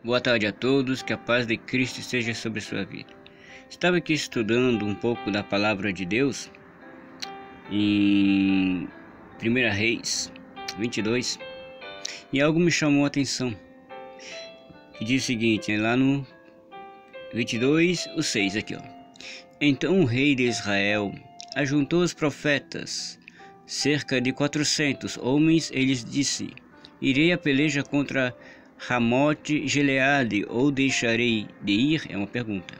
Boa tarde a todos, que a paz de Cristo esteja sobre a sua vida. Estava aqui estudando um pouco da palavra de Deus em 1 Reis 22 e algo me chamou a atenção. Que diz o seguinte, lá no 22, o 6 aqui, ó. Então o rei de Israel ajuntou os profetas, cerca de 400 homens, e lhes disse: irei a peleja contra Ramote Gileade, ou deixarei de ir? É uma pergunta.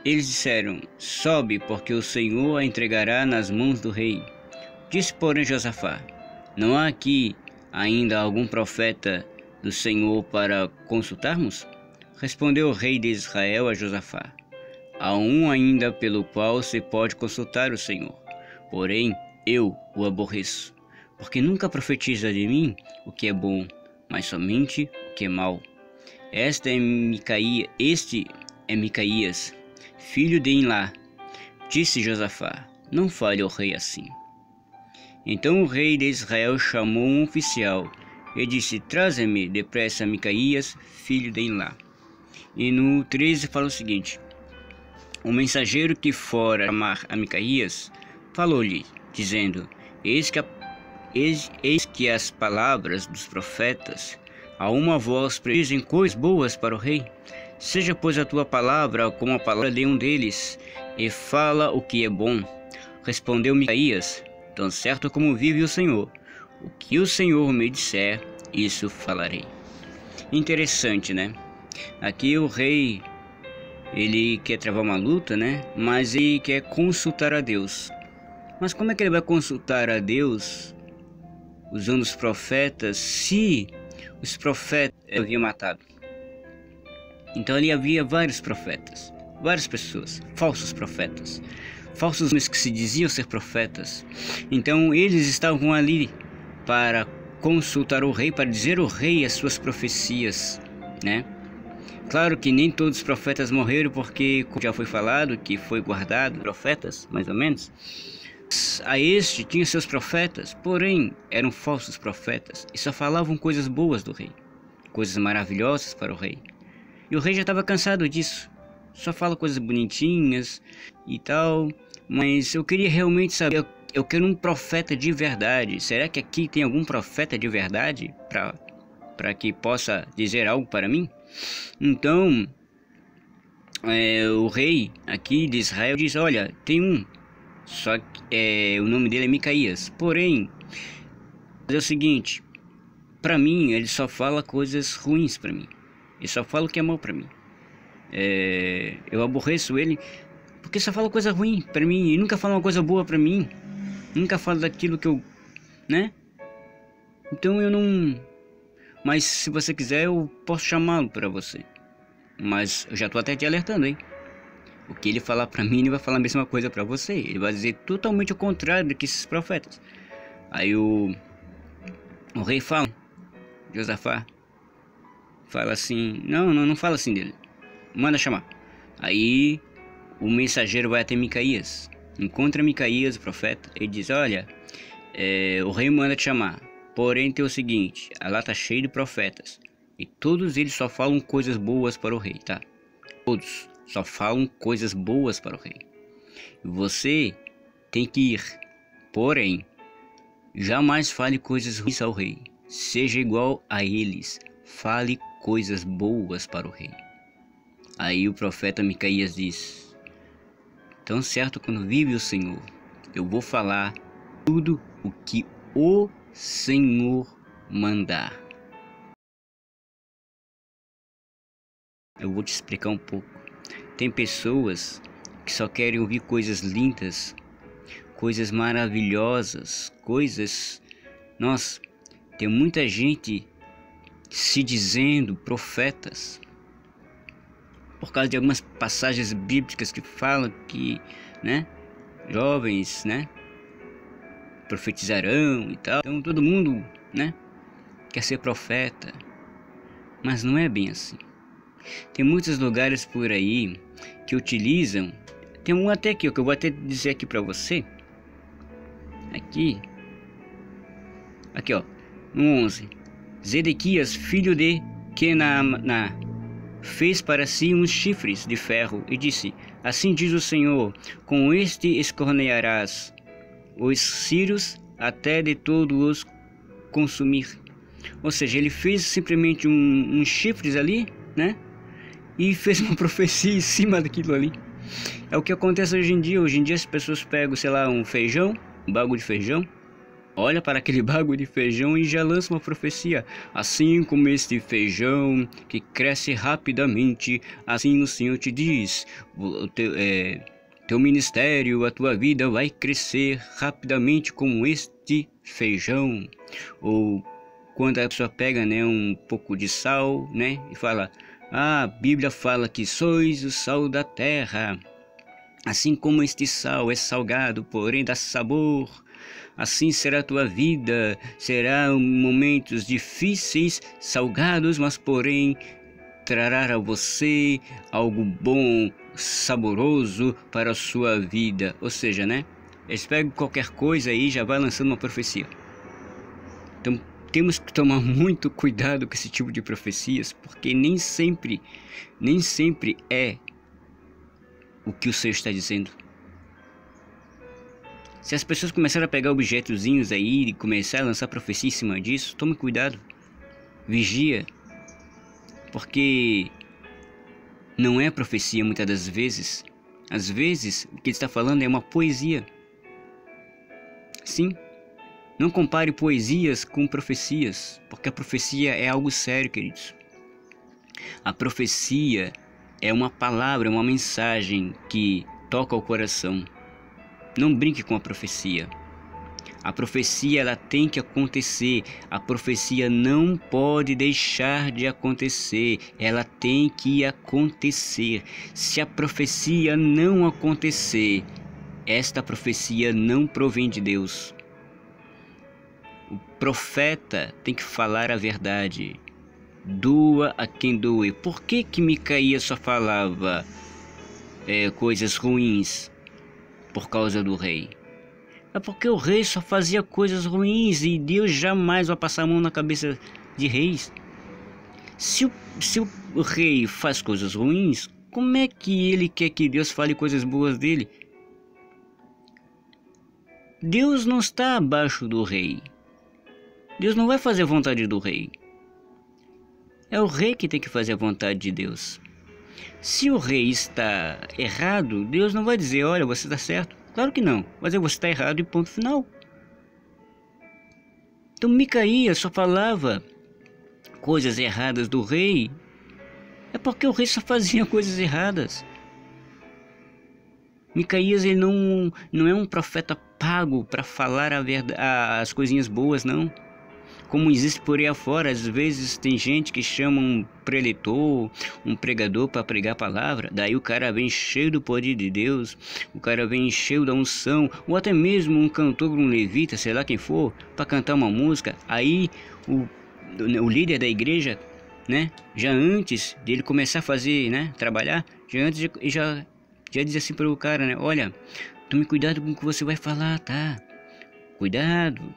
Eles disseram: sobe, porque o Senhor a entregará nas mãos do rei. Disse, porém, Josafá: não há aqui ainda algum profeta do Senhor para consultarmos? Respondeu o rei de Israel a Josafá: há um ainda pelo qual se pode consultar o Senhor, porém eu o aborreço, porque nunca profetiza de mim o que é bom, mas somente o que é mau. Este é Micaías, filho de Imlá. Disse Josafá: não fale ao rei assim. Então o rei de Israel chamou um oficial e disse: traze-me depressa Micaías, filho de Imlá. E no 13 fala o seguinte: o mensageiro que fora chamar a Micaías falou-lhe, dizendo: eis que as palavras dos profetas a uma voz predizem coisas boas para o rei. Seja, pois, a tua palavra como a palavra de um deles, e fala o que é bom. Respondeu Micaías: tão certo como vive o Senhor, o que o Senhor me disser, isso falarei. Interessante, né? Aqui o rei, ele quer travar uma luta, né? Mas ele quer consultar a Deus. Mas como é que ele vai consultar a Deus usando os profetas, se os profetas haviam matado? Então ali havia vários profetas, várias pessoas, falsos profetas, falsos homens que se diziam ser profetas. Então eles estavam ali para consultar o rei, para dizer ao rei as suas profecias, né? Claro que nem todos os profetas morreram, porque, como já foi falado, que foi guardado profetas, mais ou menos. A este tinha seus profetas, porém eram falsos profetas e só falavam coisas boas do rei, coisas maravilhosas para o rei. E o rei já estava cansado disso, só fala coisas bonitinhas e tal. Mas eu queria realmente saber, eu quero um profeta de verdade. Será que aqui tem algum profeta de verdade para que possa dizer algo para mim? Então o rei aqui de Israel diz: olha, tem um, só que o nome dele é Micaías. Porém, é o seguinte, para mim ele só fala coisas ruins para mim. Ele só fala o que é mal para mim. Eu aborreço ele porque só fala coisa ruim para mim e nunca fala uma coisa boa para mim. Nunca fala daquilo que eu, né? Então eu não. Mas se você quiser eu posso chamá-lo para você. Mas eu já tô até te alertando, hein? O que ele falar para mim, ele vai falar a mesma coisa para você. Ele vai dizer totalmente o contrário do que esses profetas. Aí o rei fala, Josafá fala assim: não fala assim dele, manda chamar. Aí o mensageiro vai até Micaías, encontra Micaías, o profeta, e diz: olha, o rei manda te chamar, porém tem o seguinte, lá tá cheio de profetas e todos eles só falam coisas boas para o rei, tá? Todos só falam coisas boas para o rei. Você tem que ir, porém jamais fale coisas ruins ao rei. Seja igual a eles, fale coisas boas para o rei. Aí o profeta Micaías diz: tão certo quando vive o Senhor, eu vou falar tudo o que o Senhor mandar. Eu vou te explicar um pouco. Tem pessoas que só querem ouvir coisas lindas, coisas maravilhosas, coisas... Nossa, tem muita gente se dizendo profetas por causa de algumas passagens bíblicas que falam que, né, jovens, né, profetizarão e tal. Então todo mundo, né, quer ser profeta, mas não é bem assim. Tem muitos lugares por aí que utilizam. Tem um até aqui, que eu vou até dizer aqui para você. Aqui ó, no 11: Zedequias, filho de Kenaana, fez para si uns chifres de ferro e disse: Assim diz o Senhor, com este escornearás os sírios até de todo os consumir. Ou seja, ele fez simplesmente uns chifres ali, né? E fez uma profecia em cima daquilo ali. É o que acontece hoje em dia. Hoje em dia as pessoas pegam, sei lá, um feijão, um bago de feijão, olha para aquele bago de feijão e já lança uma profecia. Assim como este feijão que cresce rapidamente, assim o Senhor te diz, teu ministério, a tua vida vai crescer rapidamente como este feijão. Ou quando a pessoa pega, né, um pouco de sal, né, e fala: a Bíblia fala que sois o sal da terra. Assim como este sal é salgado, porém dá sabor, assim será a tua vida. Será momentos difíceis, salgados, mas porém trará a você algo bom, saboroso para a sua vida. Ou seja, né? Eles pegam qualquer coisa aí e já vai lançando uma profecia. Então temos que tomar muito cuidado com esse tipo de profecias, porque nem sempre é o que o Senhor está dizendo. Se as pessoas começarem a pegar objetozinhos aí e começar a lançar profecia em cima disso, tome cuidado, vigia, porque não é profecia muitas das vezes. Às vezes o que ele está falando é uma poesia. Sim, não compare poesias com profecias, porque a profecia é algo sério, queridos. A profecia é uma palavra, uma mensagem que toca o coração. Não brinque com a profecia. A profecia, ela tem que acontecer. A profecia não pode deixar de acontecer. Ela tem que acontecer. Se a profecia não acontecer, esta profecia não provém de Deus. O profeta tem que falar a verdade. Doa a quem doe. Por que Micaías só falava coisas ruins por causa do rei? É porque o rei só fazia coisas ruins e Deus jamais vai passar a mão na cabeça de reis. Se o rei faz coisas ruins, como é que ele quer que Deus fale coisas boas dele? Deus não está abaixo do rei. Deus não vai fazer a vontade do rei. É o rei que tem que fazer a vontade de Deus. Se o rei está errado, Deus não vai dizer: olha, você está certo. Claro que não. Vai dizer: você está errado e ponto final. Então Micaías só falava coisas erradas do rei. É porque o rei só fazia coisas erradas. Micaías, ele não é um profeta pago para falar as coisinhas boas, não. Como existe por aí afora, às vezes tem gente que chama um preletor, um pregador para pregar a palavra, daí o cara vem cheio do poder de Deus, o cara vem cheio da unção, ou até mesmo um cantor, um levita, sei lá quem for, para cantar uma música. Aí o líder da igreja, né, já antes dele começar a fazer, né, trabalhar, já diz assim para o cara, né: olha, tome cuidado com o que você vai falar, tá? Cuidado,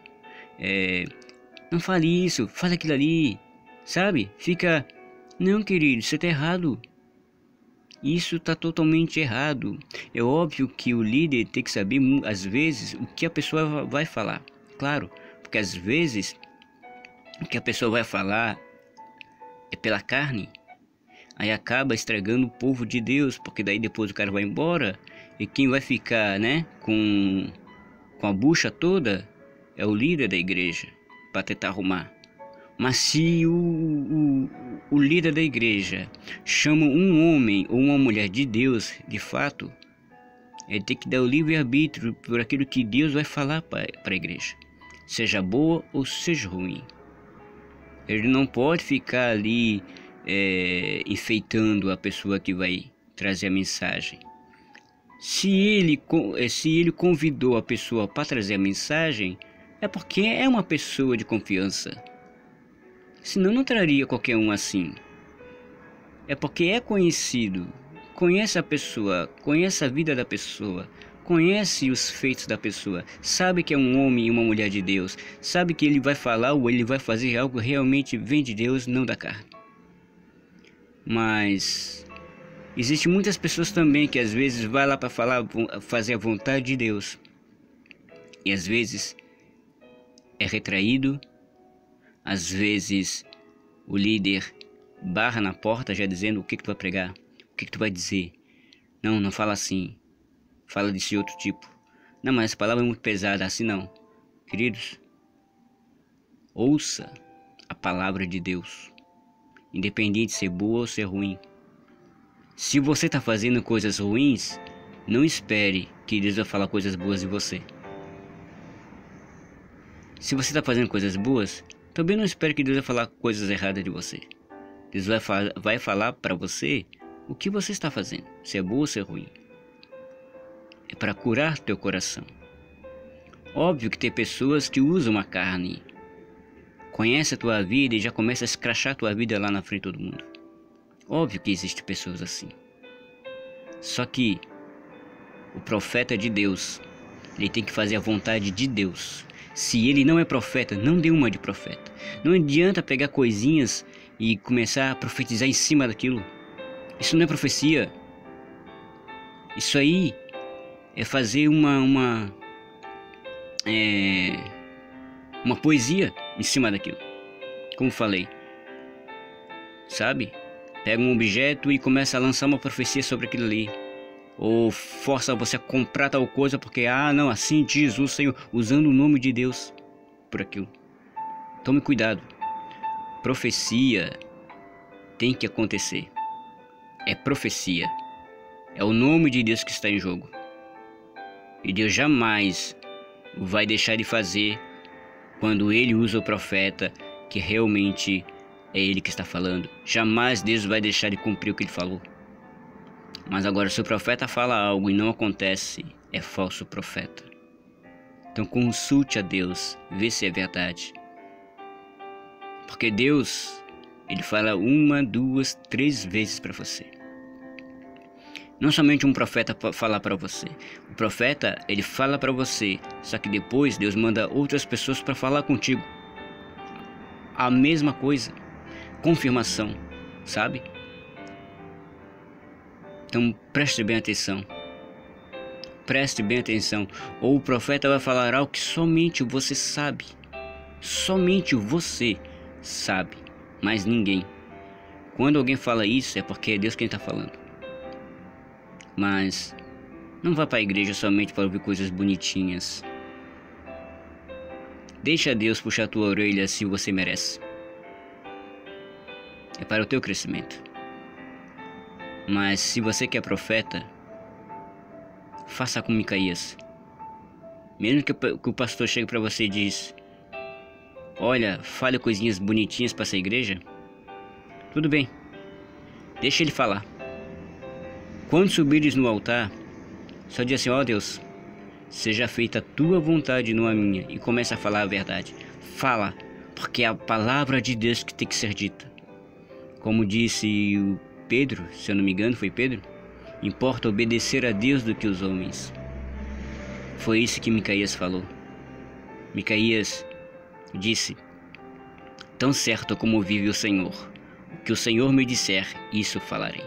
não fale isso, fale aquilo ali, sabe? Fica: não, querido, você tá errado. Isso tá totalmente errado. É óbvio que o líder tem que saber, às vezes, o que a pessoa vai falar. Claro, porque às vezes o que a pessoa vai falar é pela carne. Aí acaba estragando o povo de Deus, porque daí depois o cara vai embora e quem vai ficar, né, com a bucha toda é o líder da igreja, para tentar arrumar. Mas se o líder da igreja chama um homem ou uma mulher de Deus, de fato, ele tem que dar o livre-arbítrio por aquilo que Deus vai falar para a igreja, seja boa ou seja ruim. Ele não pode ficar ali enfeitando a pessoa que vai trazer a mensagem. Se ele convidou a pessoa para trazer a mensagem, é porque é uma pessoa de confiança. Senão não traria qualquer um assim. É porque é conhecido, conhece a pessoa, conhece a vida da pessoa, conhece os feitos da pessoa, sabe que é um homem e uma mulher de Deus, sabe que ele vai falar ou ele vai fazer algo realmente vem de Deus, não da carne. Mas existem muitas pessoas também que às vezes vai lá para fazer a vontade de Deus. E às vezes é retraído, às vezes o líder barra na porta já dizendo o que tu vai pregar, o que tu vai dizer. Não, não fala assim, fala desse outro tipo. Não, mas essa palavra é muito pesada, assim não. Queridos, ouça a palavra de Deus, independente de ser boa ou ser ruim. Se você está fazendo coisas ruins, não espere que Deus vai falar coisas boas de você. Se você está fazendo coisas boas, também não espere que Deus vai falar coisas erradas de você. Deus vai falar para você o que você está fazendo, se é boa ou se é ruim. É para curar teu coração. Óbvio que tem pessoas que usam a carne, conhece a tua vida e já começa a escrachar a tua vida lá na frente de todo mundo. Óbvio que existem pessoas assim. Só que o profeta de Deus, ele tem que fazer a vontade de Deus. Se ele não é profeta, não dê uma de profeta. Não adianta pegar coisinhas e começar a profetizar em cima daquilo. Isso não é profecia. Isso aí é fazer uma poesia em cima daquilo. Como falei, sabe? Pega um objeto e começa a lançar uma profecia sobre aquilo ali. Ou força você a comprar tal coisa porque, não, assim diz o Senhor, usando o nome de Deus por aquilo. Tome cuidado. Profecia tem que acontecer. É profecia. É o nome de Deus que está em jogo. E Deus jamais vai deixar de fazer quando Ele usa o profeta, que realmente é Ele que está falando. Jamais Deus vai deixar de cumprir o que Ele falou. Mas agora, se o profeta fala algo e não acontece, é falso profeta. Então consulte a Deus, vê se é verdade. Porque Deus, Ele fala 1, 2, 3 vezes para você. Não somente um profeta falar para você. O profeta, ele fala para você, só que depois Deus manda outras pessoas para falar contigo. A mesma coisa. Confirmação, sabe? Então preste bem atenção. Preste bem atenção. Ou o profeta vai falar algo que somente você sabe. Somente você sabe. Mas ninguém. Quando alguém fala isso é porque é Deus quem está falando. Mas não vá para a igreja somente para ouvir coisas bonitinhas. Deixa Deus puxar tua orelha se você merece. É para o teu crescimento. Mas se você quer profeta, faça como Micaías. Mesmo que o pastor chegue para você e diz: olha, fale coisinhas bonitinhas para essa igreja. Tudo bem, deixa ele falar. Quando subires no altar, só diz assim: ó Deus, seja feita a tua vontade, não a minha. E começa a falar a verdade. Fala, porque é a palavra de Deus que tem que ser dita. Como disse o Pedro, se eu não me engano foi Pedro, importa obedecer a Deus do que os homens. Foi isso que Micaías falou. Micaías disse: tão certo como vive o Senhor, o que o Senhor me disser, isso falarei.